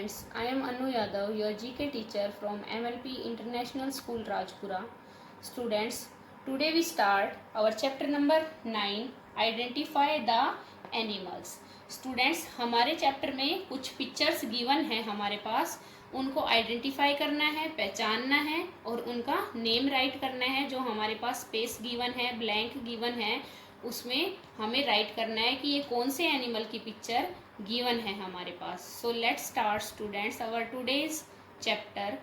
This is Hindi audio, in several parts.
students, I am Anu Yadav, your GK teacher from MLP International School Rajpura. Students, today we start our chapter number 9, Identify the Animals. Students, हमारे चैप्टर में कुछ पिक्चर्स गिवन है हमारे पास, उनको आइडेंटिफाई करना है, पहचानना है और उनका नेम राइट करना है। जो हमारे पास स्पेस गिवन है, ब्लैंक गिवन है, उसमें हमें राइट करना है कि ये कौन से एनिमल की पिक्चर गिवन है हमारे पास। So let's start students our today's chapter.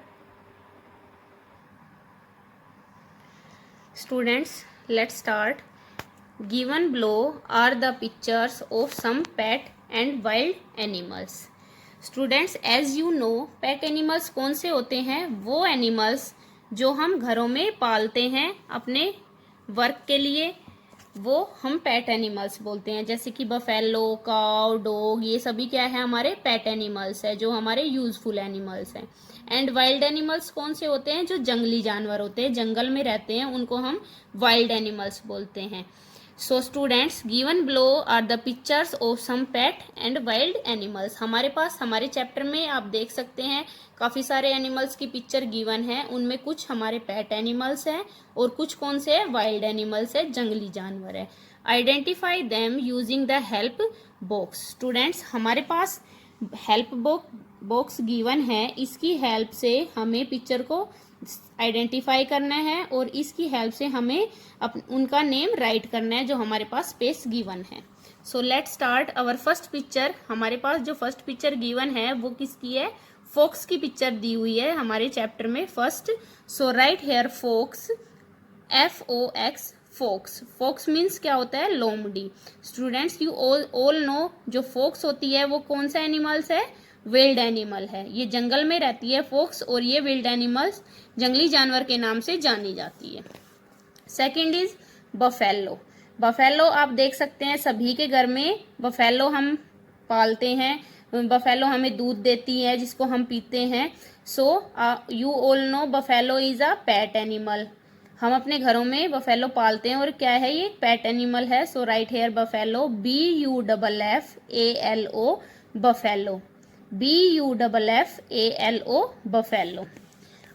Students, let's start. Given below are the pictures of some pet and wild animals. Students, as you know, pet animals कौन से होते हैं? वो एनिमल्स जो हम घरों में पालते हैं अपने वर्क के लिए, वो हम पेट एनिमल्स बोलते हैं। जैसे कि बफेलो, काउ, डॉग, ये सभी क्या है? हमारे पेट एनिमल्स है, जो हमारे यूजफुल एनिमल्स हैं। एंड वाइल्ड एनिमल्स कौन से होते हैं? जो जंगली जानवर होते हैं, जंगल में रहते हैं, उनको हम वाइल्ड एनिमल्स बोलते हैं। So students, given below are the pictures of some pet and wild animals. हमारे पास हमारे चैप्टर में आप देख सकते हैं काफ़ी सारे एनिमल्स की पिक्चर गिवन है। उनमें कुछ हमारे पेट एनिमल्स हैं और कुछ कौन से वाइल्ड एनिमल्स है, जंगली जानवर है। Identify them using the help box. Students, हमारे पास हेल्प बॉक्स गिवन है, इसकी हेल्प से हमें पिक्चर को आइडेंटिफाई करना है और इसकी हेल्प से हमें उनका नेम राइट करना है जो हमारे पास स्पेस गिवन है। सो let's start our first picture. हमारे पास जो फर्स्ट पिक्चर गिवन है वो किसकी है? फॉक्स की पिक्चर दी हुई है हमारे चैप्टर में first. So right here fox, FOX, fox. Fox means क्या होता है? लोमड़ी। स्टूडेंट्स, यू ऑल नो, जो फॉक्स होती है वो कौन सा एनिमल्स है? विल्ड एनिमल है। ये जंगल में रहती है फॉक्स, और ये विल्ड एनिमल्स जंगली जानवर के नाम से जानी जाती है। Second is buffalo. बफेलो आप देख सकते हैं सभी के घर में बफेलो हम पालते हैं। बफेलो हमें दूध देती है जिसको हम पीते हैं। So you all no buffalo is a pet animal. हम अपने घरों में बफेलो पालते हैं और क्या है? ये पेट एनिमल है। So right here buffalo, BUFFALO, buffalo, BUFFALO, buffalo.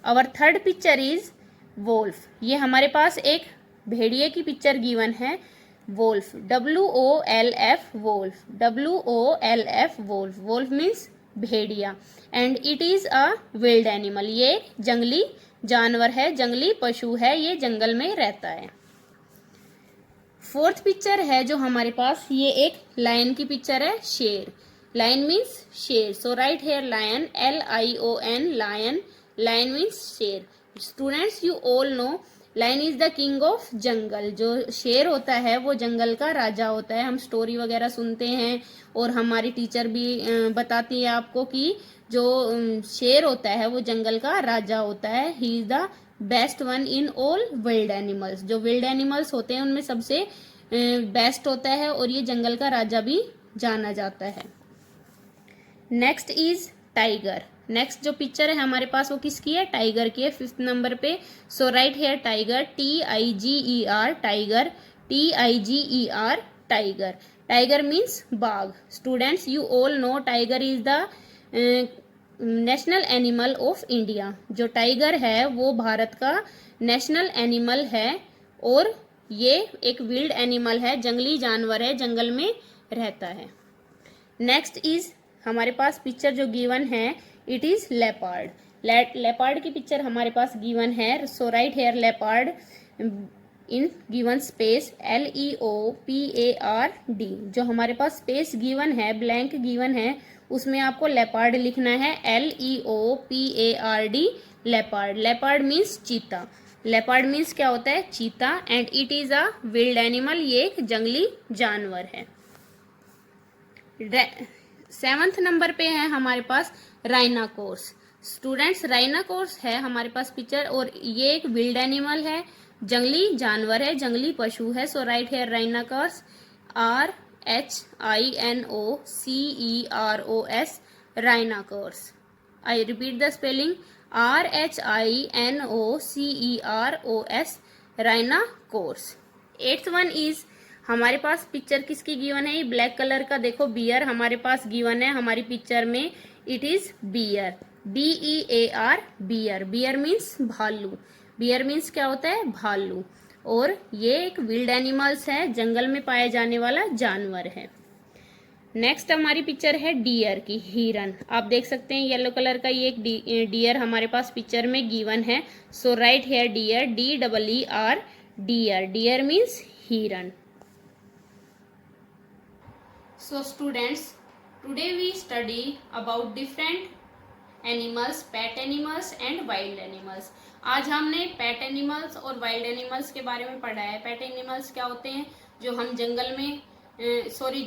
Our third picture is wolf. ये हमारे पास एक भेड़िए की पिक्चर गिवन है, wolf, WOLF, wolf, WOLF, wolf. Wolf means भेड़िया। And it is a wild animal. ये जंगली जानवर है, जंगली पशु है, ये जंगल में रहता है। फोर्थ पिक्चर है जो हमारे पास, ये एक लायन की पिक्चर है, शेर। लायन मीन्स शेर। So right here lion, LION, lion. Lion means शेर। Students, you all know lion is the king of jungle. जो शेर होता है वो जंगल का राजा होता है। हम स्टोरी वगैरह सुनते हैं और हमारी टीचर भी बताती है आपको कि जो शेर होता है वो जंगल का राजा होता है। He is the best one in all wild animals. जो विल्ड एनिमल्स होते हैं उनमें सबसे बेस्ट होता है और ये जंगल का राजा भी जाना जाता है। Next is tiger. नेक्स्ट जो पिक्चर है हमारे पास वो किसकी है? टाइगर की है, 5th नंबर पे। So right here tiger, TIGER, tiger, TIGER, tiger. Tiger means बाघ। Students, you all know tiger is the national animal of India. जो टाइगर है वो भारत का नेशनल एनिमल है और ये एक विल्ड एनिमल है, जंगली जानवर है, जंगल में रहता है। नेक्स्ट इज हमारे पास पिक्चर जो गिवन है, इट इज लेपर्ड। लेपर्ड की पिक्चर हमारे पास गिवन है। So right here leopard in given space, LEOPARD। जो हमारे पास स्पेस गिवन है, ब्लैंक गिवन है, उसमें आपको लेपर्ड लिखना है, LEOPARD, लेपर्ड। लेपर्ड मीन्स चीता। लेपर्ड मीन्स क्या होता है? चीता। And it is a wild animal. ये एक जंगली जानवर है। 7th नंबर पे है हमारे पास राइनाकोर्स। स्टूडेंट्स, राइनाकोर्स है हमारे पास पिक्चर और ये एक विल्ड एनिमल है, जंगली जानवर है, जंगली पशु है। So right hair राइनाकोर्स, RHINOCEROS, राइनाकोर्स। I repeat the spelling, RHINOCEROS, राइनाकोर्स। 8th one is हमारे पास पिक्चर किसकी गिवन है, ये ब्लैक कलर का देखो बियर हमारे पास गिवन है हमारी पिक्चर में, it is bear, BEAR bear. Bear means भालू, बियर मीन्स क्या होता है, भालू। और ये एक विल्ड एनिमल्स है, जंगल में पाया जाने वाला जानवर है। नेक्स्ट हमारी पिक्चर है डियर की, हिरन। आप देख सकते हैं येलो कलर का ये एक डियर हमारे पास पिक्चर में गिवन है। So right here deer, DEER deer, deer means हिरन। So students, today we study about different animals, pet animals and wild animals. आज हमने पेट एनिमल्स और वाइल्ड एनिमल्स के बारे में पढ़ा है। पेट एनिमल्स क्या होते हैं, जो हम जंगल में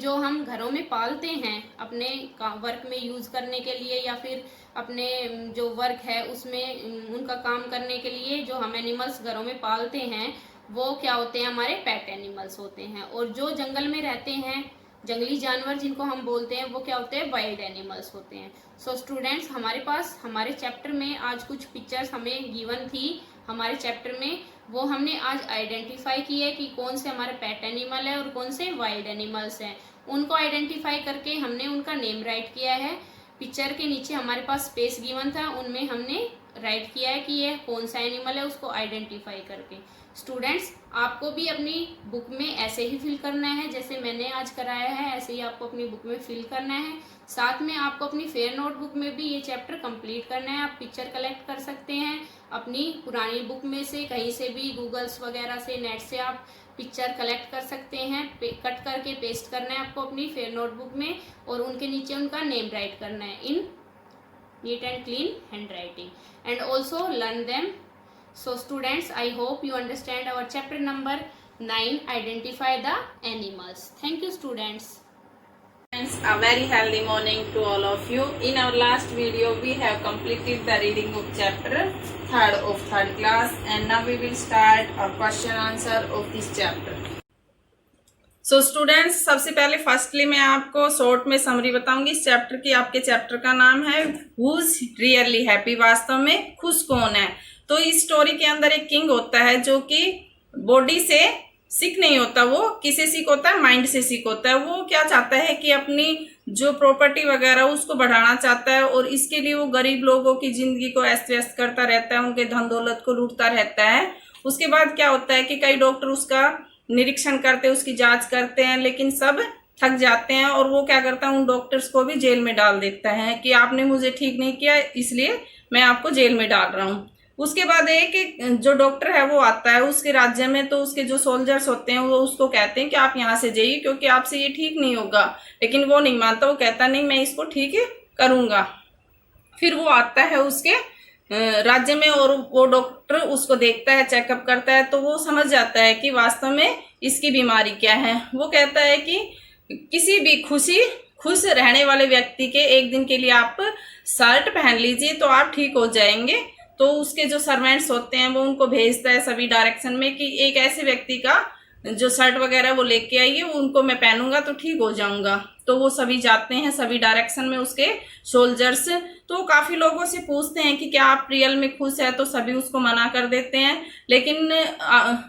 जो हम घरों में पालते हैं अपने वर्क में यूज करने के लिए, या फिर अपने जो वर्क है उसमें उनका काम करने के लिए जो हम एनिमल्स घरों में पालते हैं वो क्या होते हैं, हमारे पेट एनिमल्स होते हैं। और जो जंगल में रहते हैं जंगली जानवर जिनको हम बोलते हैं वो क्या होते हैं, वाइल्ड एनिमल्स होते हैं। सो स्टूडेंट्स, हमारे पास हमारे चैप्टर में आज कुछ पिक्चर्स हमें गिवन थी हमारे चैप्टर में, वो हमने आज आइडेंटिफाई की है कि कौन से हमारे पेट एनिमल है और कौन से वाइल्ड एनिमल्स हैं। उनको आइडेंटिफाई करके हमने उनका नेम राइट किया है। पिक्चर के नीचे हमारे पास स्पेस गिवन था, उनमें हमने राइट किया है कि यह कौन सा एनिमल है उसको आइडेंटिफाई करके। स्टूडेंट्स, आपको भी अपनी बुक में ऐसे ही फिल करना है जैसे मैंने आज कराया है, ऐसे ही आपको अपनी बुक में फिल करना है। साथ में आपको अपनी फेयर नोटबुक में भी ये चैप्टर कंप्लीट करना है। आप पिक्चर कलेक्ट कर सकते हैं अपनी पुरानी बुक में से, कहीं से भी गूगल्स वगैरह से, नेट से आप पिक्चर कलेक्ट कर सकते हैं। कट करके पेस्ट करना है आपको अपनी फेयर नोटबुक में और उनके नीचे उनका नेम राइट करना है in neat and clean handwriting, and also learn them. So students, I hope you understand our chapter number 9, identify the animals. Thank you students. Friends, a very healthy morning to all of you. In our last video we have completed the reading of chapter 3rd of 3rd class, and now we will start a question answer of this chapter. So students, सबसे पहले फर्स्टली मैं आपको शॉर्ट में समरी बताऊंगी इस चैप्टर की। आपके चैप्टर का नाम है Who's Really Happy, वास्तव में खुश कौन है। तो इस स्टोरी के अंदर एक किंग होता है जो कि बॉडी से सिक नहीं होता, वो किसे सिक होता है, माइंड से सिक होता है। वो क्या चाहता है कि अपनी जो प्रॉपर्टी वगैरह उसको बढ़ाना चाहता है और इसके लिए वो गरीब लोगों की जिंदगी को अस्त व्यस्त करता रहता है, उनके धन दौलत को लूटता रहता है। उसके बाद क्या होता है कि कई डॉक्टर उसका निरीक्षण करते, उसकी जांच करते हैं, लेकिन सब थक जाते हैं और वो क्या करता है, उन डॉक्टर्स को भी जेल में डाल देता है कि आपने मुझे ठीक नहीं किया इसलिए मैं आपको जेल में डाल रहा हूँ। उसके बाद एक जो डॉक्टर है वो आता है उसके राज्य में, तो उसके जो सोल्जर्स होते हैं वो उसको कहते हैं कि आप यहाँ से जाइए क्योंकि आपसे ये ठीक नहीं होगा, लेकिन वो नहीं मानता। वो कहता नहीं, मैं इसको ठीक करूंगा। फिर वो आता है उसके राज्य में और वो डॉक्टर उसको देखता है, चेकअप करता है, तो वो समझ जाता है कि वास्तव में इसकी बीमारी क्या है। वो कहता है कि किसी भी खुश रहने वाले व्यक्ति के एक दिन के लिए आप शर्ट पहन लीजिए तो आप ठीक हो जाएंगे। तो उसके जो सर्वेंट्स होते हैं वो उनको भेजता है सभी डायरेक्शन में कि एक ऐसे व्यक्ति का जो शर्ट वगैरह वो लेके आइए, वो उनको मैं पहनूंगा तो ठीक हो जाऊंगा। तो वो सभी जाते हैं सभी डायरेक्शन में उसके सोल्जर्स। तो काफी लोगों से पूछते हैं कि क्या आप रियल में खुश है, तो सभी उसको मना कर देते हैं। लेकिन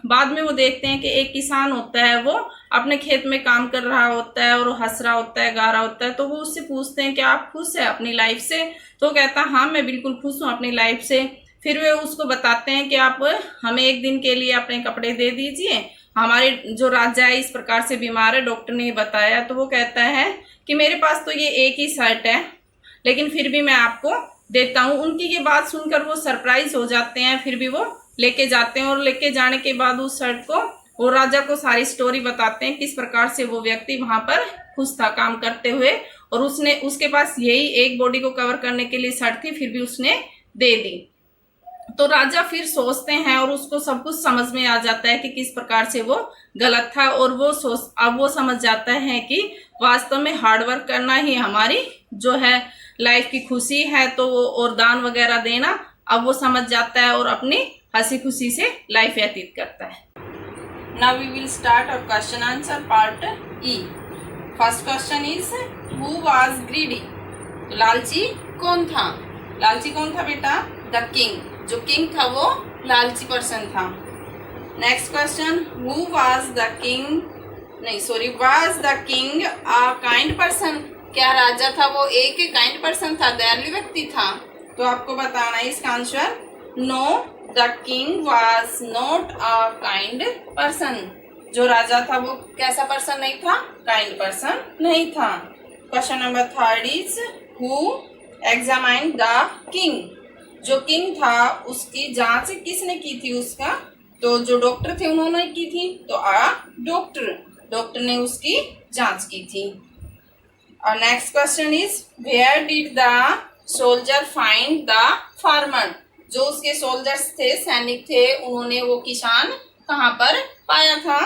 बाद में वो देखते हैं कि एक किसान होता है, वो अपने खेत में काम कर रहा होता है और हंस रहा होता है, गा रहा होता है। तो वो उससे पूछते हैं कि आप खुश है अपनी लाइफ से, तो कहता है हाँ मैं बिल्कुल खुश हूँ अपनी लाइफ से। फिर वे उसको बताते हैं कि आप हमें एक दिन के लिए अपने कपड़े दे दीजिए, हमारे जो राजा है इस प्रकार से बीमार है, डॉक्टर ने बताया। तो वो कहता है कि मेरे पास तो ये एक ही शर्ट है, लेकिन फिर भी मैं आपको देता हूँ। उनकी ये बात सुनकर वो सरप्राइज हो जाते हैं, फिर भी वो लेके जाते हैं और लेके जाने के बाद उस शर्ट को वो राजा को सारी स्टोरी बताते हैं किस प्रकार से वो व्यक्ति वहां पर खुश था काम करते हुए, और उसके पास यही एक बॉडी को कवर करने के लिए शर्ट थी, फिर भी उसने दे दी। तो राजा फिर सोचते हैं और उसको सब कुछ समझ में आ जाता है कि किस प्रकार से वो गलत था, और अब वो समझ जाता है कि वास्तव में हार्डवर्क करना ही हमारी जो है लाइफ की खुशी है। तो वो और दान वगैरह देना अब वो समझ जाता है और अपनी हंसी खुशी से लाइफ व्यतीत करता है। Now we will start our question answer part E. First question is who was greedy? लालची कौन था? लालची कौन था बेटा? The king. जो किंग था वो लालची पर्सन था। Next question, who was the king नहीं sorry, was the king a kind person, क्या राजा था वो एक काइंड पर्सन था, दयालु व्यक्ति था? तो आपको बताना है इसका answer no, the king was not a kind person. जो राजा था वो कैसा पर्सन नहीं था? काइंड पर्सन नहीं था। Question number 3 is who examined the king, जो किंग था उसकी जांच किसने की थी उसका? तो जो डॉक्टर थे उन्होंने की थी, तो डॉक्टर ने उसकी जांच की थी। और next question is where did the soldier find the farmer, जो उसके सोल्जर्स थे, सैनिक थे, उन्होंने वो किसान कहाँ पर पाया था?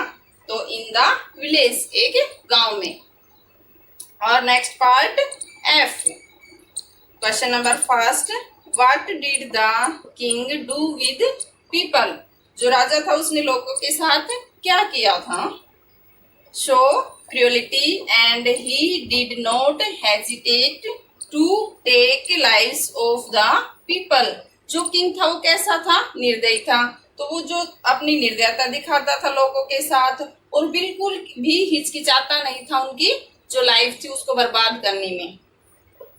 तो इन द विलेज, एक गांव में। और next part F, question number 1 what did the king do with people, जो राजा था उसने लोगों के साथ क्या किया था? Show cruelty and he did not hesitate to take lives of the people, जो किंग था वो कैसा था? निर्दयी था, तो वो जो अपनी निर्दयता दिखाता था लोगों के साथ और बिल्कुल भी हिचकिचाता नहीं था उनकी जो लाइफ थी उसको बर्बाद करने में।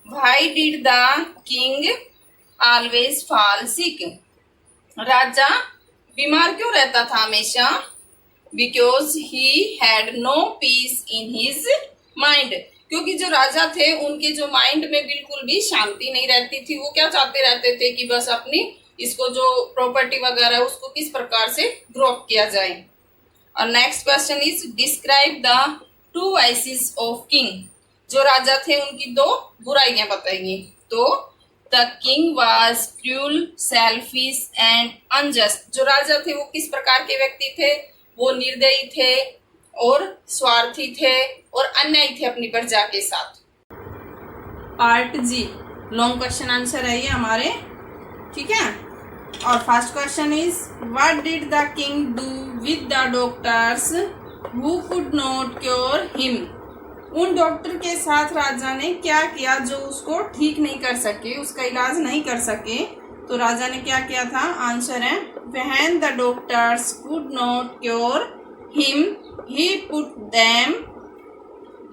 Why did the king always fall sick, राजा बीमार क्यों रहता था हमेशा? Because he had no peace in his mind, क्योंकि जो राजा थे उनके जो माइंड में बिल्कुल भी शांति नहीं रहती थी। वो क्या चाहते रहते थे कि बस अपनी इसको जो प्रॉपर्टी वगैरह है उसको किस प्रकार से ग्रो किया जाए। और next question is describe the 2 vices of king, जो राजा थे उनकी 2 बुराइयां बताइए। तो the king was cruel, selfish and unjust, जो राजा थे वो किस प्रकार के व्यक्ति थे? वो निर्दयी थे और स्वार्थी थे और अन्यायी थे अपनी प्रजा के साथ। पार्ट जी लॉन्ग क्वेश्चन आंसर है ये हमारे, ठीक है। और first question is what did the king do with the doctors who could not cure him, उन डॉक्टर के साथ राजा ने क्या किया जो उसको ठीक नहीं कर सके, उसका इलाज नहीं कर सके? तो राजा ने क्या किया था? आंसर है when the doctors could not cure him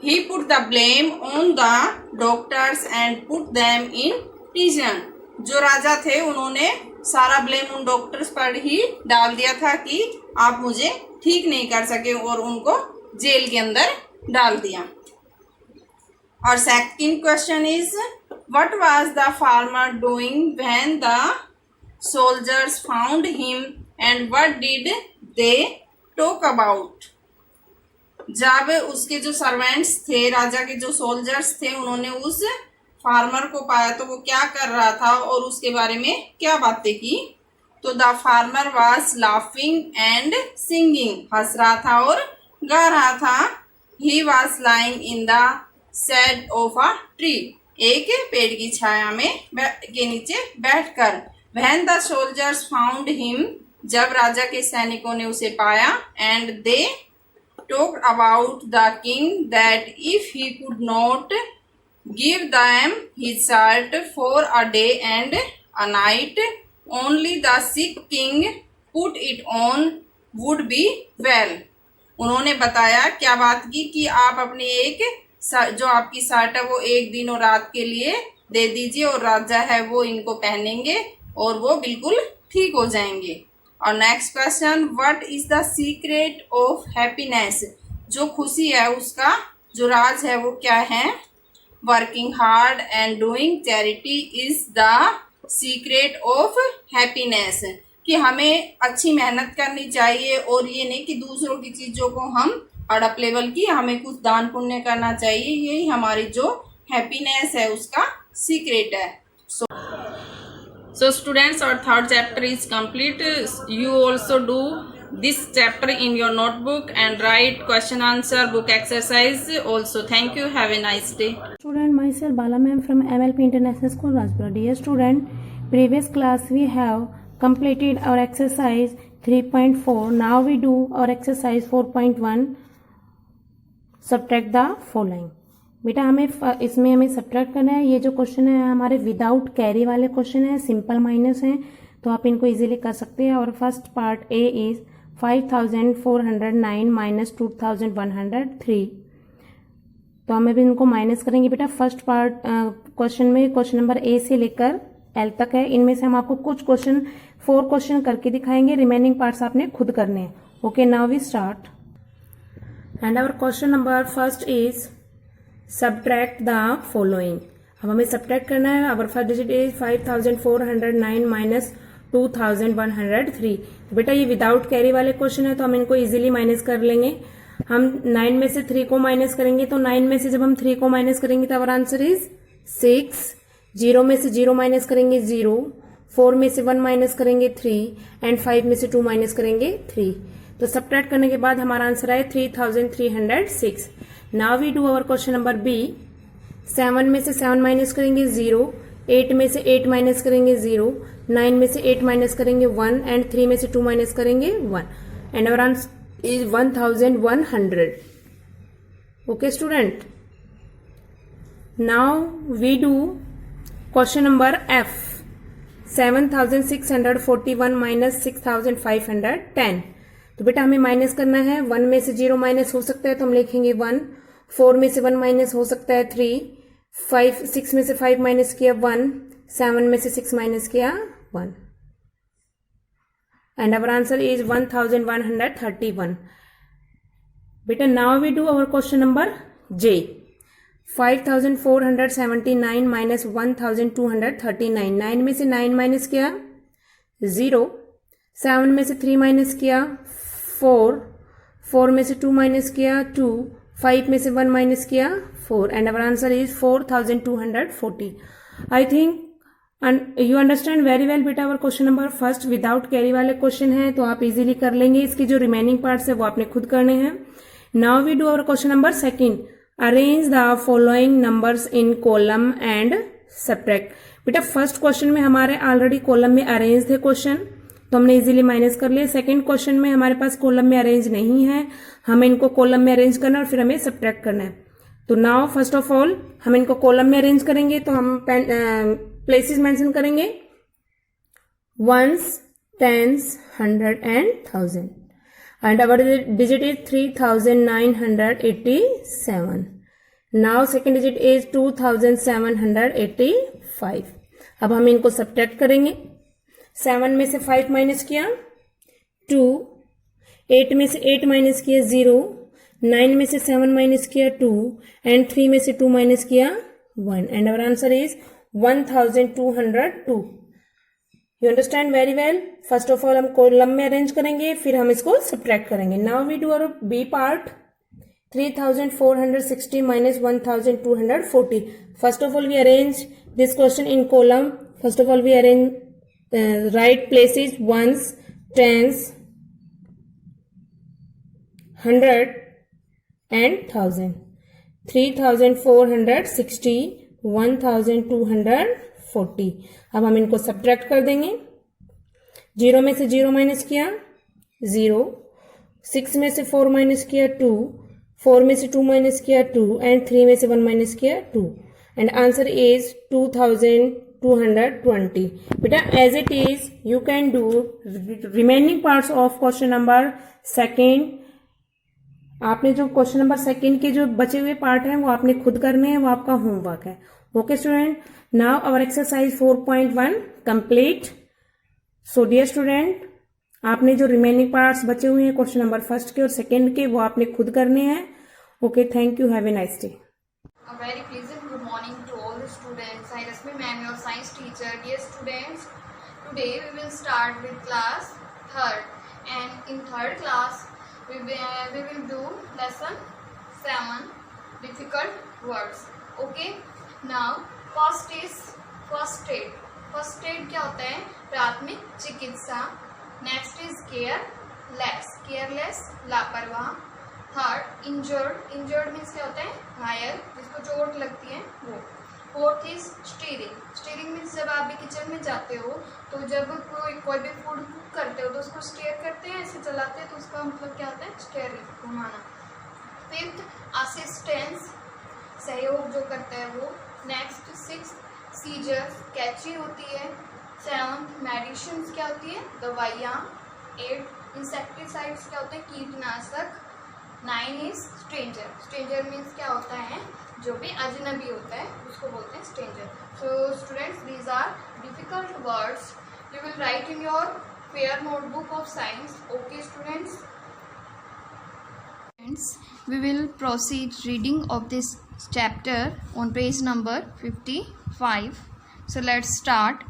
he put the blame on the doctors and put them in prison, जो राजा थे उन्होंने सारा ब्लेम उन डॉक्टर्स पर ही डाल दिया था कि आप मुझे ठीक नहीं कर सके और उनको जेल के अंदर डाल दिया। और second question is what was the farmer doing when the soldiers found him and what did they talk about, जब उसके जो सर्वेंट्स थे, राजा के जो सोल्जर्स थे, उन्होंने उस फार्मर को पाया तो वो क्या कर रहा था और उसके बारे में क्या बातें की? तो the farmer was laughing and singing, हंस रहा था और गा रहा था। He was lying in the shade of a tree, एक पेड़ की छाया में के नीचे बैठकर। When the soldiers found him, जब राजा के सैनिकों ने उसे पाया, and they talked about the king that if he could not give them his shirt for a day and a night, only the sick king put it on would be well. उन्होंने बताया, क्या बात की कि आप अपनी एक जो आपकी शर्ट है वो एक दिन और रात के लिए दे दीजिए और राजा है वो इनको पहनेंगे और वो बिल्कुल ठीक हो जाएंगे। और next question what is the secret of happiness, जो खुशी है उसका जो राज है वो क्या है? Working hard and doing charity is the secret of happiness, कि हमें अच्छी मेहनत करनी चाहिए और ये नहीं कि दूसरों की चीज़ों को हम हड़प लेवल की, हमें कुछ दान पुण्य करना चाहिए, यही हमारी जो हैप्पीनेस है उसका सीक्रेट है। So students, our third chapter is complete. You also do this chapter in your notebook and write question answer book exercise also. Thank you. Have a nice day. Student, myself Bala ma'am from MLP International School, Rajpura. Dear student, previous class we have completed our exercise 3.4. Now we do our exercise 4.1. Subtract the following. बेटा हमें इसमें हमें सब्ट्रैक्ट करना है। ये जो क्वेश्चन है हमारे विदाउट कैरी वाले क्वेश्चन है, सिंपल माइनस हैं, तो आप इनको इजीली कर सकते हैं। और first part A is 5409 minus 2103। तो हम अभी इनको माइनस करेंगे बेटा। फर्स्ट पार्ट क्वेश्चन में क्वेश्चन नंबर ए से लेकर एल तक है। इनमें से हम आपको कुछ क्वेश्चन 4 क्वेश्चन करके दिखाएंगे, रिमेनिंग पार्ट्स आपने खुद करने हैं। Okay, now we start and our question number first is subtract the following. अब हमें सब्ट्रैक्ट करना है। Our first digit is 5409 minus 2103। तो बेटा ये विदाउट कैरी वाले क्वेश्चन है तो हम इनको इजीली माइनस कर लेंगे। हम 9 में से 3 को माइनस करेंगे तो 9 में से जब हम 3 को माइनस करेंगे तो आवर आंसर इज 6। 0 में से 0 माइनस करेंगे 0, 4 में से 1 माइनस करेंगे 3 एंड 5 में से 2 माइनस करेंगे 3। तो सब्ट्रैक्ट करने के बाद हमारा आंसर आए 3306। Now we do our question number B. 7 में से 7 माइनस करेंगे 0, 8 में से 8 माइनस करेंगे 0, 9 में से 8 माइनस करेंगे 1 एंड 3 में से 2 माइनस करेंगे 1 and our answer is 1100. Okay student, now we do question number F. 7641 minus 6510. तो बेटा हमें माइनस करना है। 1 में से 0 माइनस हो सकता है तो हम लिखेंगे 1, 4 में से 1 माइनस हो सकता है 3, 6 में से 5 माइनस किया 1, 7 में से 6 माइनस किया 1 and our answer is 1131. Beta, now we do our question number J. 5479 minus 1239. 9 में से 9 माइनस किया 0, 7 में से 3 माइनस किया 4, 4 में से 2 माइनस किया 2, 5 में से 1 माइनस किया 4 and our answer is 4240. I think you understand very well बेटा। Our question number first without carry वाले क्वेश्चन है तो आप इजीली कर लेंगे। इसकी जो रिमेनिंग पार्ट्स है वो आपने खुद करने हैं। Now we do our question number second. Arrange the following numbers in column and subtract. बेटा फर्स्ट क्वेश्चन में हमारे ऑलरेडी कॉलम में अरेंज थे क्वेश्चन तो हमने इजीली माइनस कर लिए। सेकंड क्वेश्चन में हमारे पास कॉलम में अरेंज नहीं है, हमें इनको कॉलम में अरेंज करना है और फिर हमें सब्ट्रैक्ट करना है। तो नाउ फर्स्ट ऑफ ऑल हम इनको कॉलम में अरेंज करेंगे तो हम प्लेसेस मेंशन करेंगे 1s, 10s, 100 and 1000 and our digit is 3987. now second digit is 2785. अब हम इनको सब्ट्रैक्ट करेंगे। 7 में से 5 माइनस किया 2, 8 में से 8 माइनस किया 0, 9 में से 7 माइनस किया 2 एंड 3 में से 2 माइनस किया 1 and our answer is 1202. You understand very well. First of all हम कॉलम में अरेंज करेंगे फिर हम इसको सब्ट्रैक्ट करेंगे। Now we do our B part. 3460 minus 1240. First of all we arrange this question in column. First of all we arrange right places 1s, 10s, 100 and 1000. 3460, 1240. अब हम इनको सब्ट्रैक्ट कर देंगे। 0 में से 0 माइनस किया 0, 6 में से 4 माइनस किया 2, 4 में से 2 माइनस किया 2 एंड 3 में से 1 माइनस किया 2 एंड आंसर इज 2220. बेटा as it is you can do remaining parts of question number second. आपने जो क्वेश्चन नंबर सेकेंड के जो बचे हुए पार्ट हैं वो आपने खुद करने हैं, वो आपका होमवर्क है। Okay student, now our exercise 4.1 complete. So dear student, आपने जो रिमेनिंग पार्ट्स बचे हुए हैं क्वेश्चन नंबर फर्स्ट के और सेकेंड के वो आपने खुद करने हैं। Okay, thank you, have a nice day. A very pleasant good morning to all the students. I Rasmi ma'am, your science teacher. Dear students, today we will start with class 3rd, and in 3rd class we will do lesson 7, difficult words. Okay, now first is first aid. First aid क्या होता है? प्राथमिक चिकित्सा। नेक्स्ट इज केयरलेस लापरवाह। थर्ड इंजर्ड मीन्स क्या होता है? घायल, जिसको चोट लगती है वो। फोर्थ इज स्टीयरिंग मीन्स जब आप भी किचन में जाते हो तो जब कोई भी फूड कुक करते हो तो उसको स्टीयर करते हैं, ऐसे चलाते हैं, तो उसका मतलब क्या होता है? स्टीयरिंग, घुमाना। फिफ्थ असिस्टेंस, सहयोग जो करता है वो। नेक्स्ट 6 सीजर्स, कैची होती है। 7 मेडिसिन क्या होती है? दवाइयाँ। 8 इंसेक्टिसाइड्स क्या होते हैं, कीटनाशक. 9 इज स्ट्रेंजर. स्ट्रेंजर मीन्स क्या होता है, जो भी अजनबी होता है उसको बोलते हैं stranger. So students, these are difficult words. You will write in your fair notebook of science. Okay students. We will proceed reading of this chapter on page number 55. So let's start.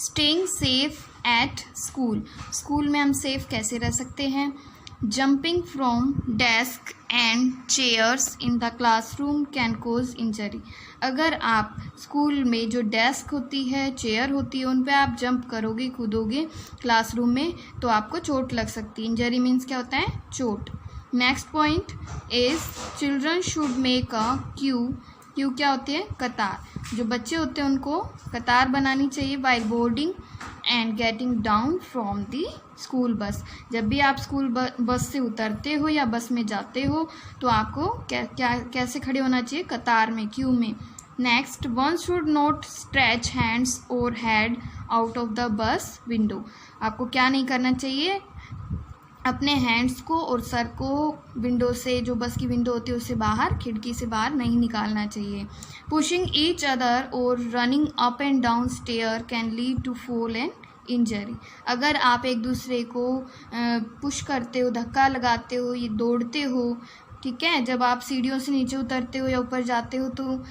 Staying safe at school. School में हम safe कैसे रह सकते हैं? Jumping from desk and chairs in the classroom can cause injury. अगर आप स्कूल में जो डेस्क होती है, चेयर होती है, उन पे आप जंप करोगे, कूदोगे क्लासरूम में, तो आपको चोट लग सकती है. इंजरी मीन्स क्या होता है, चोट. Next point is children should make a Q. Q क्या होती है, कतार. जो बच्चे होते हैं उनको कतार बनानी चाहिए while boarding and getting down from the school bus. जब भी आप स्कूल बस से उतरते हो या बस में जाते हो तो आपको कैसे खड़े होना चाहिए, कतार में, क्यू में. Next, one should not stretch hands और head out of the bus window. आपको क्या नहीं करना चाहिए, अपने हैंड्स को और सर को विंडो से, जो बस की विंडो होती है उससे बाहर, खिड़की से बाहर नहीं निकालना चाहिए. पुशिंग ईच अदर और running up and down stair can lead to fall and injury. अगर आप एक दूसरे को पुश करते हो, धक्का लगाते हो, ये दौड़ते हो, ठीक है, जब आप सीढ़ियों से नीचे उतरते हो या ऊपर जाते हो तो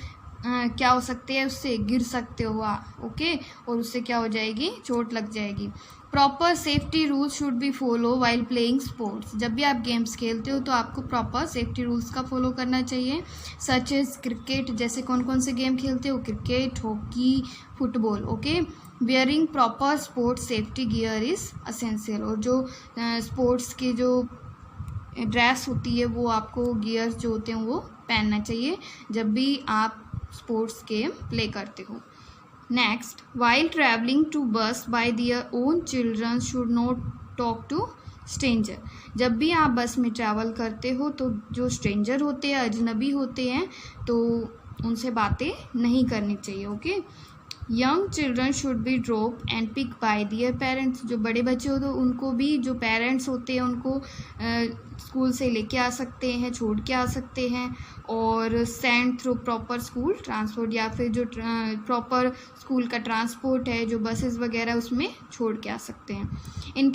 क्या हो सकते हैं, उससे गिर सकते हो आप. ओके, और उससे क्या हो जाएगी, चोट लग जाएगी. Proper safety rules should be follow while playing sports. जब भी आप गेम्स खेलते हो तो आपको प्रॉपर सेफ्टी रूल्स का फॉलो करना चाहिए. सच एज क्रिकेट, जैसे कौन कौन से गेम खेलते हो, cricket, hockey, football. Okay, wearing proper sports safety gear is essential. और जो स्पोर्ट्स के जो ड्रेस होती है वो आपको, गियर्स जो होते हैं वो पहनना चाहिए जब भी आप स्पोर्ट्स गेम प्ले करते हो. Next, while travelling to bus by their own children should not talk to stranger. जब भी आप बस में ट्रैवल करते हो तो जो स्ट्रेंजर होते हैं, अजनबी होते हैं, तो उनसे बातें नहीं करनी चाहिए. Okay, young children should be drop and pick by their parents. जो बड़े बच्चे हो तो उनको भी, जो पेरेंट्स होते हैं उनको स्कूल से लेके आ सकते हैं, छोड़ के आ सकते हैं. और send through proper school transport, या फिर जो प्रॉपर स्कूल का ट्रांसपोर्ट है, जो बसेस वगैरह, उसमें छोड़ के आ सकते हैं. In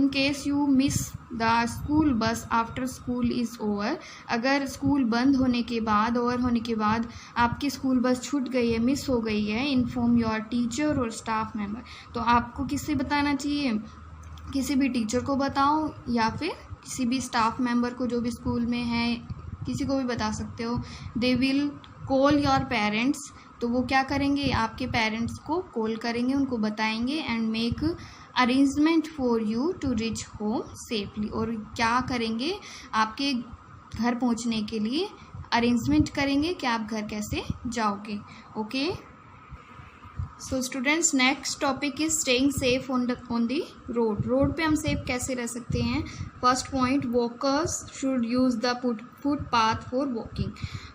case you miss the school bus after school is over. अगर स्कूल बंद होने के बाद, ओवर होने के बाद आपकी स्कूल बस छूट गई है, मिस हो गई है, इन्फॉर्म योर टीचर और स्टाफ मेंबर. तो आपको किससे बताना चाहिए, किसी भी टीचर को बताओ या फिर किसी भी स्टाफ मेंबर को जो भी स्कूल में है, किसी को भी बता सकते हो. They will call your parents. तो वो क्या करेंगे, आपके पेरेंट्स को कॉल करेंगे, उनको बताएंगे. And make arrangement for you to reach home safely. और क्या करेंगे, आपके घर पहुंचने के लिए अरेंजमेंट करेंगे कि आप घर कैसे जाओगे. Okay, so students, next topic is staying safe on the road. Road पे हम सेफ कैसे रह सकते हैं. First point, walkers should use the footpath for walking.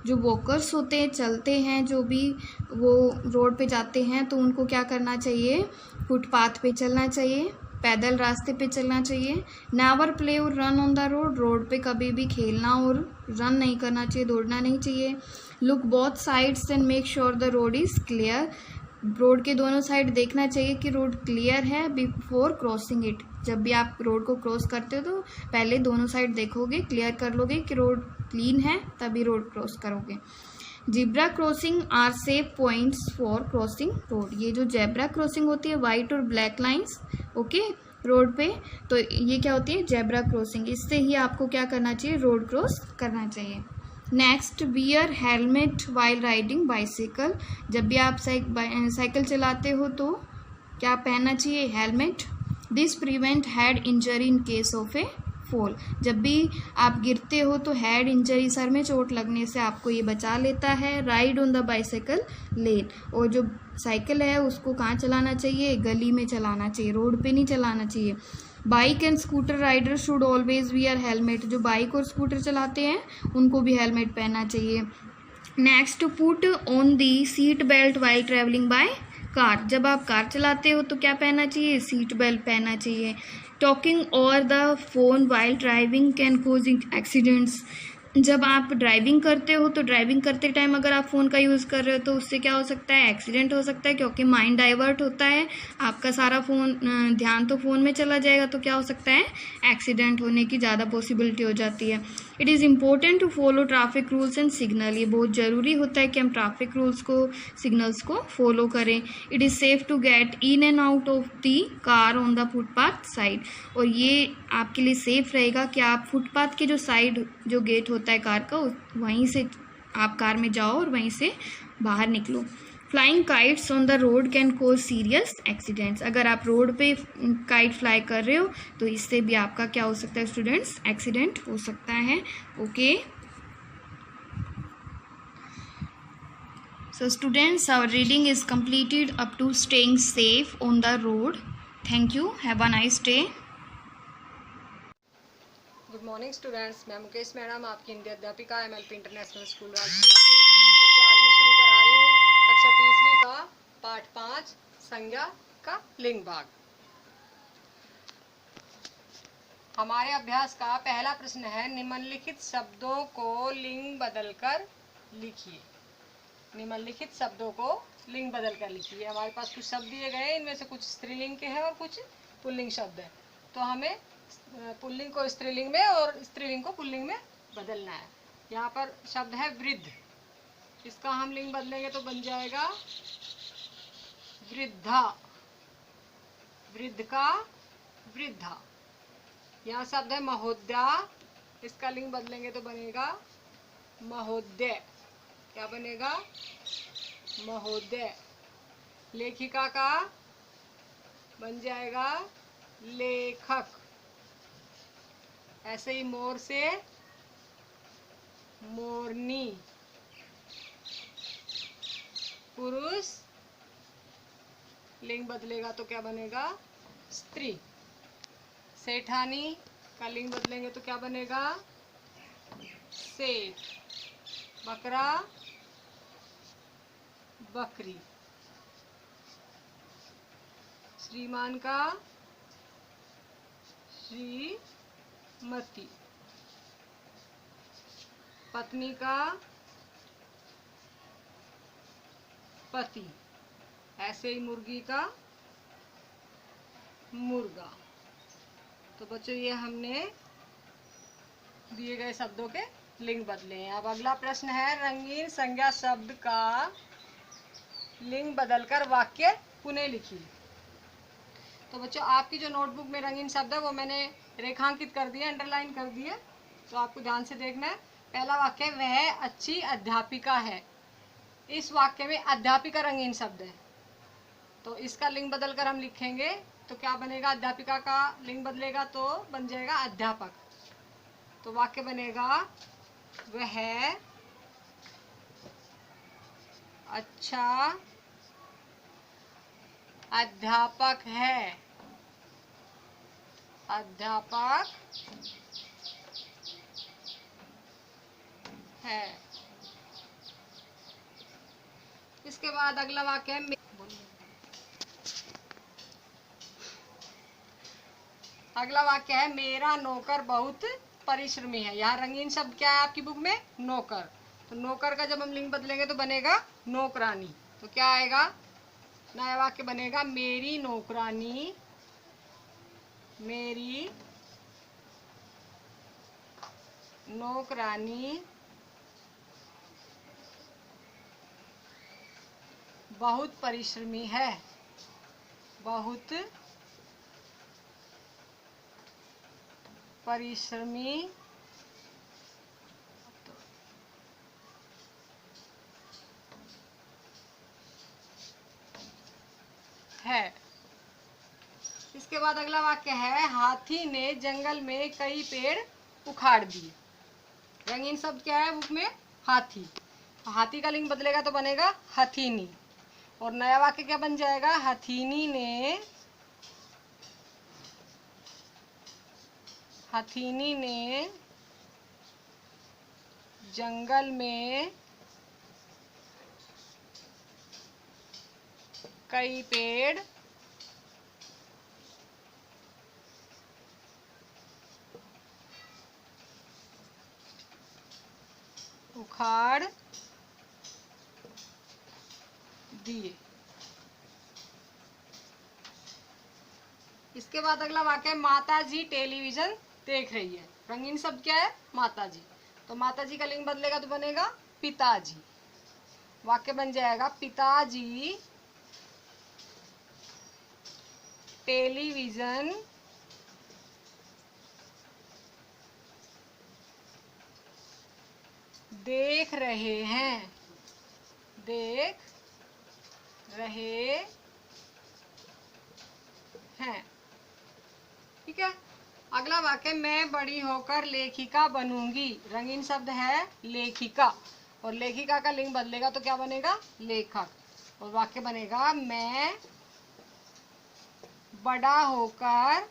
जो वॉकर्स होते हैं, चलते हैं, जो भी वो रोड पे जाते हैं, तो उनको क्या करना चाहिए, फुटपाथ पे चलना चाहिए, पैदल रास्ते पे चलना चाहिए. नेवर प्ले और run on the road. Road पे कभी भी खेलना और रन नहीं करना चाहिए, दौड़ना नहीं चाहिए. Look both sides and make sure the road is clear. Road के दोनों साइड देखना चाहिए कि रोड क्लियर है बिफोर क्रॉसिंग इट. जब भी आप रोड को क्रॉस करते हो तो पहले दोनों साइड देखोगे, क्लियर कर लोगे कि रोड क्लीन है, तभी रोड क्रॉस करोगे. Zebra crossing are safe points for crossing road. ये जो जेब्रा क्रॉसिंग होती है, वाइट और ब्लैक लाइंस, ओके, रोड पे, तो ये क्या होती है, जेब्रा क्रॉसिंग. इससे ही आपको क्या करना चाहिए, रोड क्रॉस करना चाहिए. Next, wear helmet while riding bicycle. जब भी आप साइकिल चलाते हो तो क्या पहनना चाहिए, helmet. This prevent head injury in case of A fall. जब भी आप गिरते हो तो हेड इंजरी, सर में चोट लगने से आपको ये बचा लेता है. राइड ऑन द बाइसाइकिल लेन. और जो साइकिल है उसको कहाँ चलाना चाहिए, गली में चलाना चाहिए, रोड पे नहीं चलाना चाहिए. Bike and scooter rider should always wear helmet. जो बाइक और स्कूटर चलाते हैं उनको भी हेलमेट पहनना चाहिए. Next, put on the seat belt while travelling by car. जब आप कार चलाते हो तो क्या पहनना चाहिए, सीट बेल्ट पहनना चाहिए. Talking on the phone while driving can cause accidents. जब आप ड्राइविंग करते हो तो ड्राइविंग करते टाइम अगर आप फ़ोन का यूज़ कर रहे हो तो उससे क्या हो सकता है, एक्सीडेंट हो सकता है, क्योंकि माइंड डाइवर्ट होता है, आपका सारा ध्यान तो फ़ोन में चला जाएगा, तो क्या हो सकता है, एक्सीडेंट होने की ज़्यादा पॉसिबिलिटी हो जाती है। It is important to follow traffic rules and signal. ये बहुत ज़रूरी होता है कि हम ट्रैफिक रूल्स को, सिग्नल्स को फॉलो करें। It is safe to get in and out of the car on the footpath side. और ये आपके लिए सेफ रहेगा कि आप फुटपाथ के जो साइड जो गेट होता है कार का, वहीं से आप कार में जाओ और वहीं से बाहर निकलो। Flying kites on the road can cause serious accidents. अगर आप रोड पे काइट फ्लाई कर रहे हो तो इससे भी आपका क्या हो सकता है स्टूडेंट्स, एक्सीडेंट हो सकता है। Okay, so students, our reading is completed up to staying safe on the road. Thank you, have a nice day. Good morning students, मैं मुकेश मैडम, आपकी हिंदी अध्यापिका एमएलपी इंटरनेशनल स्कूल राजपुर से। बच्चों, आज मैं शुरू करा रही हूँ कक्षा तीसरी का पाठ 5 संज्ञा का लिंग भाग। हमारे अभ्यास का पहला प्रश्न है, निम्नलिखित शब्दों को लिंग बदलकर लिखिए। निम्नलिखित शब्दों को लिंग बदलकर लिखिए। हमारे पास कुछ शब्द दिए गए हैं, इनमें से कुछ स्त्रीलिंग के हैं और कुछ पुल्लिंग शब्द हैं, तो हमें पुल्लिंग को स्त्रीलिंग में और स्त्रीलिंग को पुल्लिंग में बदलना है। यहाँ पर शब्द है वृद्ध, इसका हम लिंग बदलेंगे तो बन जाएगा वृद्धा। वृद्ध का वृद्धा। यहाँ शब्द है महोदया, इसका लिंग बदलेंगे तो बनेगा महोदय। क्या बनेगा, महोदय। लेखिका का बन जाएगा लेखक। ऐसे ही मोर से मोरनी। पुरुष लिंग बदलेगा तो क्या बनेगा, स्त्री। सेठानी का लिंग बदलेंगे तो क्या बनेगा, सेठ। बकरा बकरी। श्रीमान का श्रीमती। पत्नी का पति। ऐसे ही मुर्गी का मुर्गा। तो बच्चों, ये हमने दिए गए शब्दों के लिंग बदले हैं। अब अगला प्रश्न है, रंगीन संज्ञा शब्द का लिंग बदलकर वाक्य पुनः लिखिए। तो बच्चों, आपकी जो नोटबुक में रंगीन शब्द है वो मैंने रेखांकित कर दिया, अंडरलाइन कर दिया, तो आपको ध्यान से देखना है। पहला वाक्य, वह अच्छी अध्यापिका है। इस वाक्य में अध्यापिका रंगीन शब्द है, तो इसका लिंग बदलकर हम लिखेंगे तो क्या बनेगा, अध्यापिका का लिंग बदलेगा तो बन जाएगा अध्यापक। तो वाक्य बनेगा, वह अच्छा अध्यापक है। अध्यापक है। इसके बाद अगला वाक्य है, अगला वाक्य है, मेरा नौकर बहुत परिश्रमी है। यहाँ रंगीन शब्द क्या है आपकी बुक में, नौकर। तो नौकर का जब हम लिंग बदलेंगे तो बनेगा नौकरानी। तो क्या आएगा, नया वाक्य बनेगा, मेरी नौकरानी, मेरी नौकरानी बहुत परिश्रमी है। बहुत परिश्रमी है। इसके बाद अगला वाक्य है, हाथी ने जंगल में कई पेड़ उखाड़ दिए। रंगीन शब्द क्या है बुक में, हाथी। हाथी का लिंग बदलेगा तो बनेगा हथीनी। और नया वाक्य क्या बन जाएगा, हथीनी ने जंगल में कई पेड़ उखाड़ दिए। इसके बाद अगला वाक्य है माता जी टेलीविजन देख रही है। रंगीन शब्द क्या है? माता जी। तो माता जी का लिंग बदलेगा तो बनेगा पिताजी। वाक्य बन जाएगा पिताजी टेलीविजन देख रहे हैं। देख रहे हैं। ठीक है। अगला वाक्य मैं बड़ी होकर लेखिका बनूंगी। रंगीन शब्द है लेखिका और लेखिका का लिंग बदलेगा तो क्या बनेगा? लेखक। और वाक्य बनेगा मैं बड़ा होकर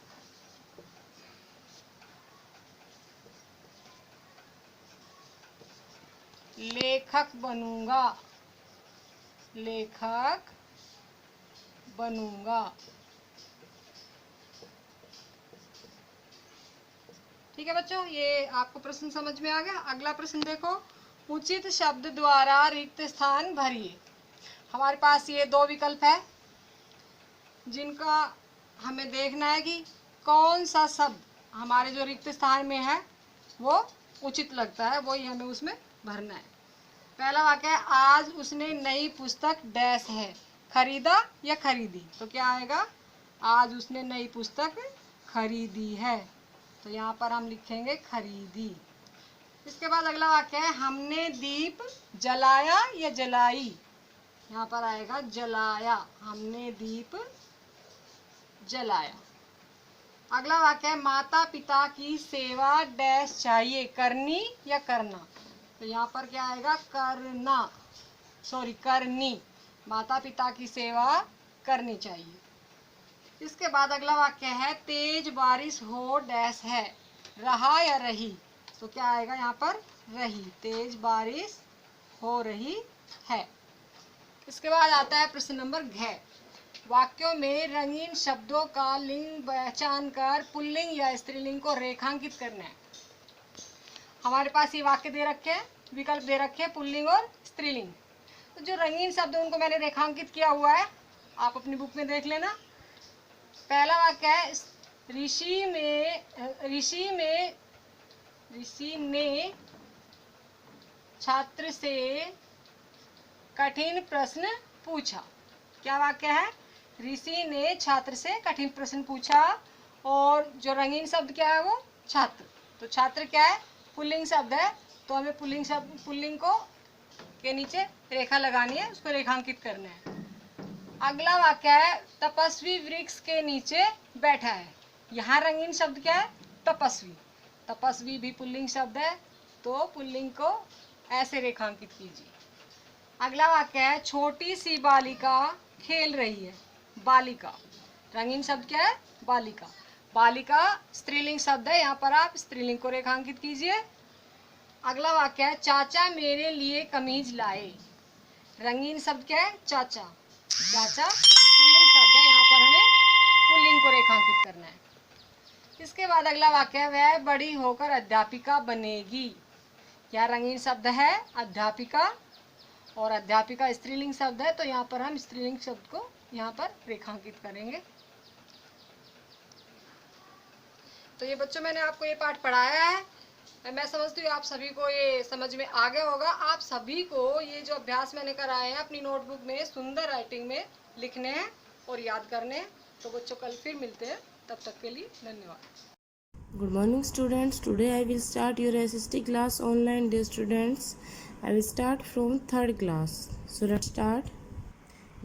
लेखक बनूंगा। लेखक बनूंगा। ठीक है बच्चों, ये आपको प्रश्न समझ में आ गया। अगला प्रश्न देखो, उचित शब्द द्वारा रिक्त स्थान भरिए। हमारे पास ये दो विकल्प है जिनका हमें देखना है कि कौन सा शब्द हमारे जो रिक्त स्थान में है वो उचित लगता है, वही हमें उसमें भरना है। पहला वाक्य है आज उसने नई पुस्तक डैश है, खरीदा या खरीदी। तो क्या आएगा? आज उसने नई पुस्तक खरीदी है। तो यहाँ पर हम लिखेंगे खरीदी। इसके बाद अगला वाक्य है हमने दीप जलाया या जलाई। यहाँ पर आएगा जलाया। हमने दीप जलाया। अगला वाक्य है माता पिता की सेवा डैश चाहिए, करनी या करना। तो यहाँ पर क्या आएगा? करना, सॉरी करनी। माता पिता की सेवा करनी चाहिए। इसके बाद अगला वाक्य है तेज बारिश हो डैश है, रहा या रही। तो क्या आएगा यहाँ पर? रही। तेज बारिश हो रही है। इसके बाद आता है प्रश्न नंबर घ। वाक्यों में रंगीन शब्दों का लिंग पहचान कर पुल्लिंग या स्त्रीलिंग को रेखांकित करना है। हमारे पास ये वाक्य दे रखे हैं, विकल्प दे रखे हैं पुल्लिंग और स्त्रीलिंग। तो जो रंगीन शब्द है उनको मैंने रेखांकित किया हुआ है, आप अपनी बुक में देख लेना। पहला वाक्य है ऋषि ने छात्र से कठिन प्रश्न पूछा। क्या वाक्य है? ऋषि ने छात्र से कठिन प्रश्न पूछा। और जो रंगीन शब्द क्या है? वो छात्र। तो छात्र क्या है? पुल्लिंग शब्द है। तो हमें पुल्लिंग को के नीचे रेखा लगानी है, उसको रेखांकित करना है। अगला वाक्य है तपस्वी वृक्ष के नीचे बैठा है। यहाँ रंगीन शब्द क्या है? तपस्वी। तपस्वी भी पुल्लिंग शब्द है, तो पुल्लिंग को ऐसे रेखांकित कीजिए। अगला वाक्य है छोटी सी बालिका खेल रही है, बालिका। रंगीन शब्द क्या है? बालिका। बालिका स्त्रीलिंग शब्द है, यहाँ पर आप स्त्रीलिंग को रेखांकित कीजिए। अगला वाक्य है चाचा मेरे लिए कमीज लाए। रंगीन शब्द क्या है? चाचा। चाचा पुल्लिंग शब्द है, यहाँ पर हमें पुल्लिंग को रेखांकित करना है। इसके बाद अगला वाक्य है वह बड़ी होकर अध्यापिका बनेगी। यह रंगीन शब्द है अध्यापिका और अध्यापिका स्त्रीलिंग शब्द है, तो यहाँ पर हम स्त्रीलिंग शब्द को यहाँ पर रेखांकित करेंगे। तो ये बच्चों मैंने आपको ये पाठ पढ़ाया है। मैं समझती हूँ आप सभी को ये समझ में आ गया होगा। आप सभी को ये जो अभ्यास मैंने कराए हैं अपनी नोटबुक में सुंदर राइटिंग में लिखने हैं और याद करने हैं। तो बच्चों कल फिर मिलते हैं, तब तक के लिए धन्यवाद। Good morning students. Today I will start your SST class online. Dear students, I will start from 3rd class. So let's start.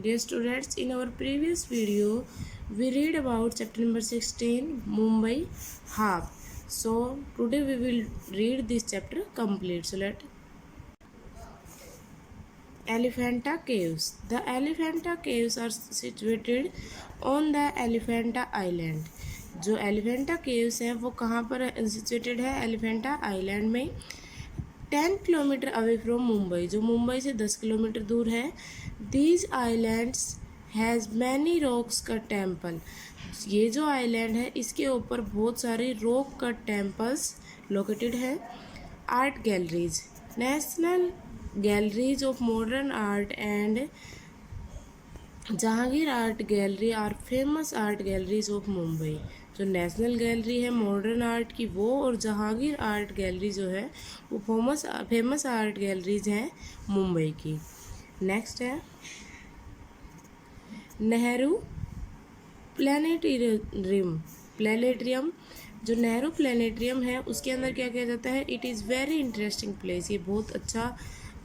Dear students, in our previous video we read about chapter number 16 Mumbai half. So today we will read this chapter complete. So let Elephanta Caves. The Elephanta Caves are situated on the Elephanta Island. जो एलिफेंटा केव्स हैं वो कहाँ पर सिचुएटेड है? एलिफेंटा आइलैंड में 10 किलोमीटर अवे फ्रॉम मुंबई, जो मुंबई से 10 किलोमीटर दूर है। These islands has many rocks cut temple. ये जो आइलैंड है इसके ऊपर बहुत सारे रॉक कट टेम्पल्स लोकेटेड है। Art galleries, national galleries of modern art and Jehangir art gallery are famous art galleries of Mumbai. जो नेशनल गैलरी है मॉडर्न आर्ट की वो और जहांगीर आर्ट गैलरी जो है वो फेमस आर्ट गैलरीज हैं मुंबई की। नेक्स्ट है नेहरू प्लानिटेरियम। जो नेहरू प्लानिटेरियम है उसके अंदर क्या किया जाता है, it is very interesting place, ये बहुत अच्छा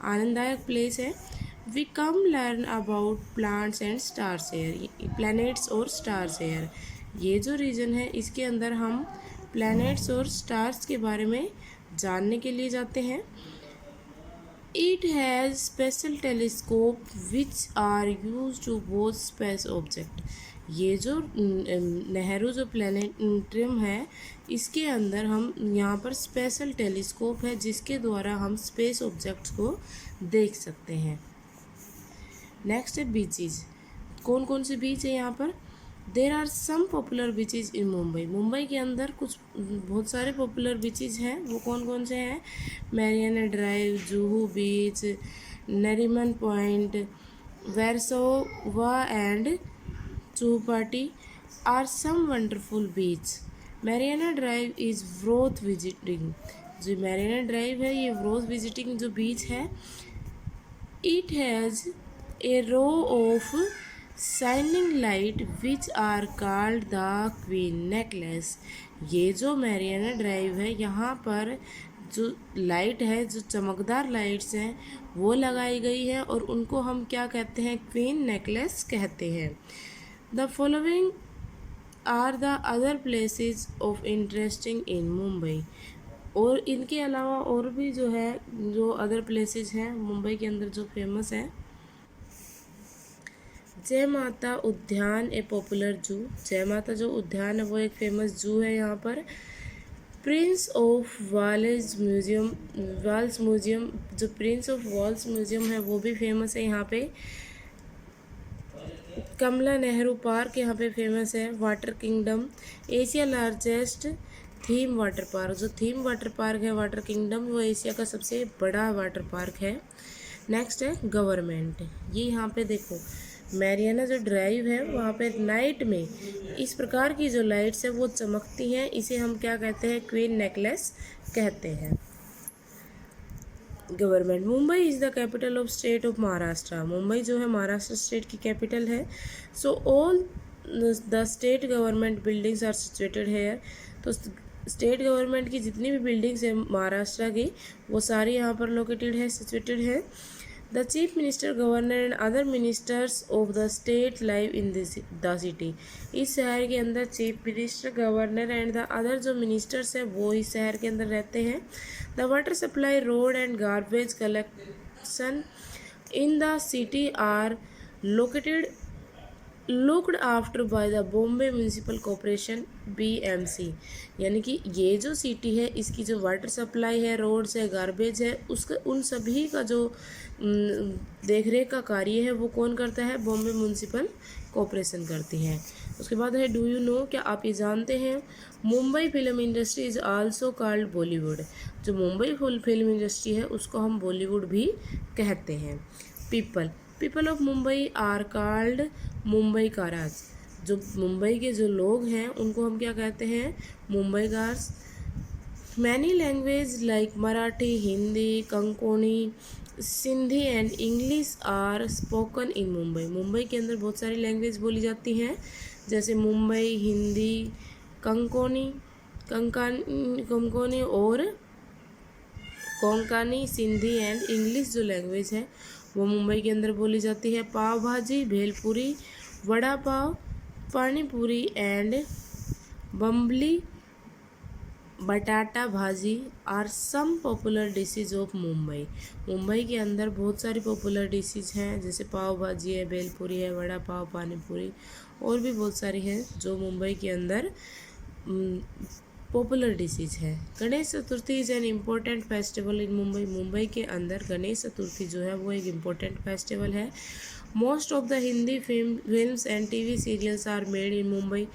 आनंददायक प्लेस है। We come learn about plants and stars are, planets और स्टार्स एयर, ये जो रीजन है इसके अंदर हम प्लैनेट्स और स्टार्स के बारे में जानने के लिए जाते हैं। It has special telescope which are used to watch space object। ये जो नेहरू जो प्लानिटेरियम है इसके अंदर हम यहाँ पर स्पेशल टेलीस्कोप है जिसके द्वारा हम स्पेस ऑब्जेक्ट्स को देख सकते हैं। नेक्स्ट है बीचेस। कौन कौन से बीच है यहाँ पर, there are some popular beaches in Mumbai. Mumbai के अंदर कुछ बहुत सारे पॉपुलर बीचेज हैं, वो कौन कौन से हैं, Marine Drive, Juhu Beach, Nariman Point, Versova and Chowpatty are some wonderful beach. Marine Drive is worth visiting. जो मैरियाना ड्राइव है ये वर्थ विजिटिंग जो बीच है। It has a row of shining light which are called the queen necklace. ये जो मैरियाना ड्राइव है यहाँ पर जो लाइट है, जो चमकदार लाइट्स हैं वो लगाई गई है और उनको हम क्या कहते हैं, क्वीन नेकलेस कहते हैं। The following are the other places of interesting in Mumbai. और इनके अलावा और भी जो है जो अदर प्लेसेस हैं मुंबई के अंदर जो फेमस हैं, जय माता उद्यान ए पॉपुलर जू। जय माता जो उद्यान है वो एक फेमस जू है यहाँ पर। Prince of Wales Museum, Wales Museum, जो प्रिंस ऑफ वाल्स म्यूजियम है वो भी फेमस है यहाँ पे। कमला नेहरू पार्क यहाँ पे फेमस है। Water kingdom, Asia largest theme water park. जो थीम वाटर पार्क है वाटर किंगडम वो एशिया का सबसे बड़ा वाटर पार्क है। नेक्स्ट है गवर्नमेंट। ये यहाँ पे देखो मैरियाना जो ड्राइव है वहाँ पे नाइट में इस प्रकार की जो लाइट्स है वो चमकती हैं, इसे हम क्या कहते हैं, क्वीन नेकलेस कहते हैं। Government. Mumbai is the capital of state of Maharashtra. Mumbai जो है महाराष्ट्र स्टेट की कैपिटल है। So all the state government buildings are situated here. तो स्टेट गवर्नमेंट की जितनी भी बिल्डिंग्स हैं महाराष्ट्र की वो सारी यहाँ पर लोकेटेड है, सिचुएटेड है। The chief minister, governor and other ministers of the state live in the city. इस शहर के अंदर chief minister, governor and the other जो मिनिस्टर्स हैं वो इस शहर के अंदर रहते हैं। The water supply, road and garbage collection in the city are looked after by the Bombay municipal corporation BMC। यानी कि ये जो सिटी है इसकी जो वाटर सप्लाई है, रोड्स है, गार्बेज है, उसका उन सभी का जो देखरेख का कार्य है वो कौन करता है, बॉम्बे म्यूनिसिपल कॉरपोरेशन करती है। उसके बाद है डू यू नो, क्या आप ये जानते हैं, Mumbai film industry is also called Bollywood. जो मुंबई फिल्म इंडस्ट्री है उसको हम बॉलीवुड भी कहते हैं। People of Mumbai are called Mumbai काराज। जो मुंबई के जो लोग हैं उनको हम क्या कहते हैं, मुंबई कार्स। Many language like Marathi, Hindi, Konkani, Sindhi and English are spoken in Mumbai. Mumbai के अंदर बहुत सारी लैंग्वेज बोली जाती हैं जैसे मुंबई हिंदी, कंकोनी और कोंकणी, सिंधी एंड इंग्लिश जो लैंग्वेज है वो मुंबई के अंदर बोली जाती है। पाव भाजी, भेलपुरी, वड़ा पाव, पानी पूरी and bombil batata bhaji are some popular dishes of Mumbai. Mumbai के अंदर बहुत सारी पॉपुलर डिशेज हैं जैसे पाव भाजी है, भेलपुरी है, वड़ा पाव, पानी पूरी और भी बहुत सारी हैं जो मुंबई के अंदर पॉपुलर डिशेज है। Ganesh Chaturthi is an important festival in Mumbai. Mumbai के अंदर गणेश चतुर्थी जो है वो एक इम्पोर्टेंट फेस्टिवल है। Most of the Hindi films and TV serials are made in Mumbai.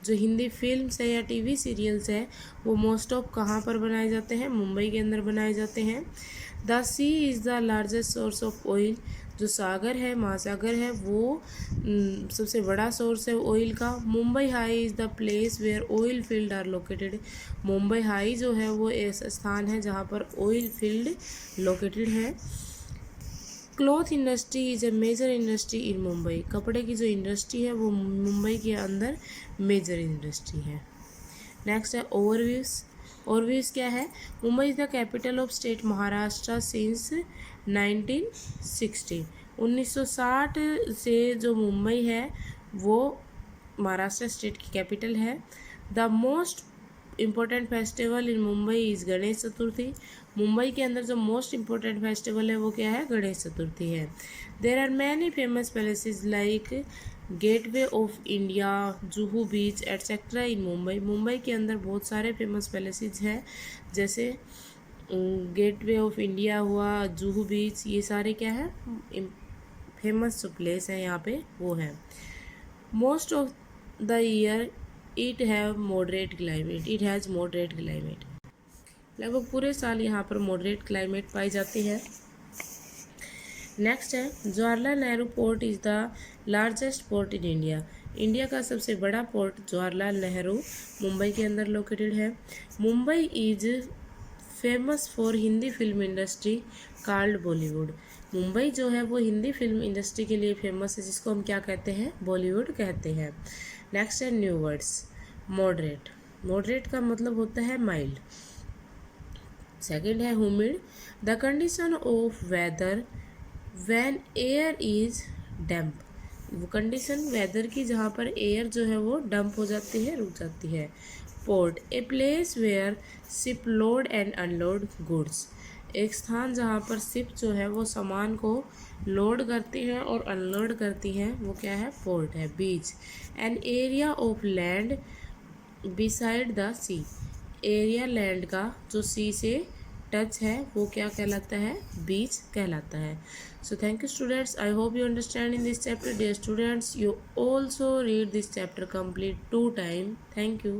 जो हिंदी फिल्म्स है या TV सीरियल्स है वो मोस्ट ऑफ कहाँ पर बनाए जाते हैं, मुंबई के अंदर बनाए जाते हैं। The sea is the largest source of oil, जो सागर है, महासागर है, वो सबसे बड़ा सोर्स है ऑयल का। Mumbai high is the place where oil field are located, Mumbai high जो है वो ऐसा स्थान है जहाँ पर ऑयल फील्ड लोकेटेड है। Cloth industry is a major industry in Mumbai, कपड़े की जो इंडस्ट्री है वो मुंबई के अंदर मेजर इंडस्ट्री है। नेक्स्ट है ओवरव्यूज़। ओवरव्यूज़ क्या है? Mumbai is the capital of state Maharashtra since 1960, 1960 से जो मुंबई है वो महाराष्ट्र स्टेट की कैपिटल है। The most important festival in Mumbai is Ganesh Chaturthi, Mumbai के अंदर जो मोस्ट इम्पोर्टेंट फेस्टिवल है वो क्या है? गणेश चतुर्थी है। There are many famous palaces like gateway of India, Juhu Beach etcetera in Mumbai, Mumbai के अंदर बहुत सारे फेमस पैलेसेस हैं, जैसे गेटवे ऑफ इंडिया हुआ, जुहू बीच, ये सारे क्या है? फेमस जो प्लेस है यहाँ पे वो है। Most of the year it have moderate climate, it has moderate climate, लगभग पूरे साल यहाँ पर मॉडरेट क्लाइमेट पाई जाती है। नेक्स्ट है Jawaharlal Nehru port is the largest port in India, India का सबसे बड़ा पोर्ट जवाहरलाल नेहरू मुंबई के अंदर लोकेटेड है। Mumbai is famous for Hindi film industry called Bollywood, Mumbai जो है वो हिंदी फिल्म इंडस्ट्री के लिए फेमस है, जिसको हम क्या कहते हैं? बॉलीवुड कहते हैं। नेक्स्ट है न्यू वर्ड्स। मॉडरेट, मॉडरेट का मतलब होता है माइल्ड। सेकेंड है humid, the condition of weather when air is damp, वो कंडीशन वेदर की जहाँ पर एयर जो है वो डंप हो जाती है, रुक जाती है। Port, a place where ship load and unload goods, एक स्थान जहाँ पर शिप जो है वो सामान को लोड करती है और अनलोड करती है, वो क्या है? पोर्ट है। Beach, an area of land beside the sea, area land का जो सी से टच है वो क्या कहलाता है? बीच कहलाता है। So thank you students, I hope you understand in this chapter. Dear students, you also read this chapter complete 2 times. Thank you.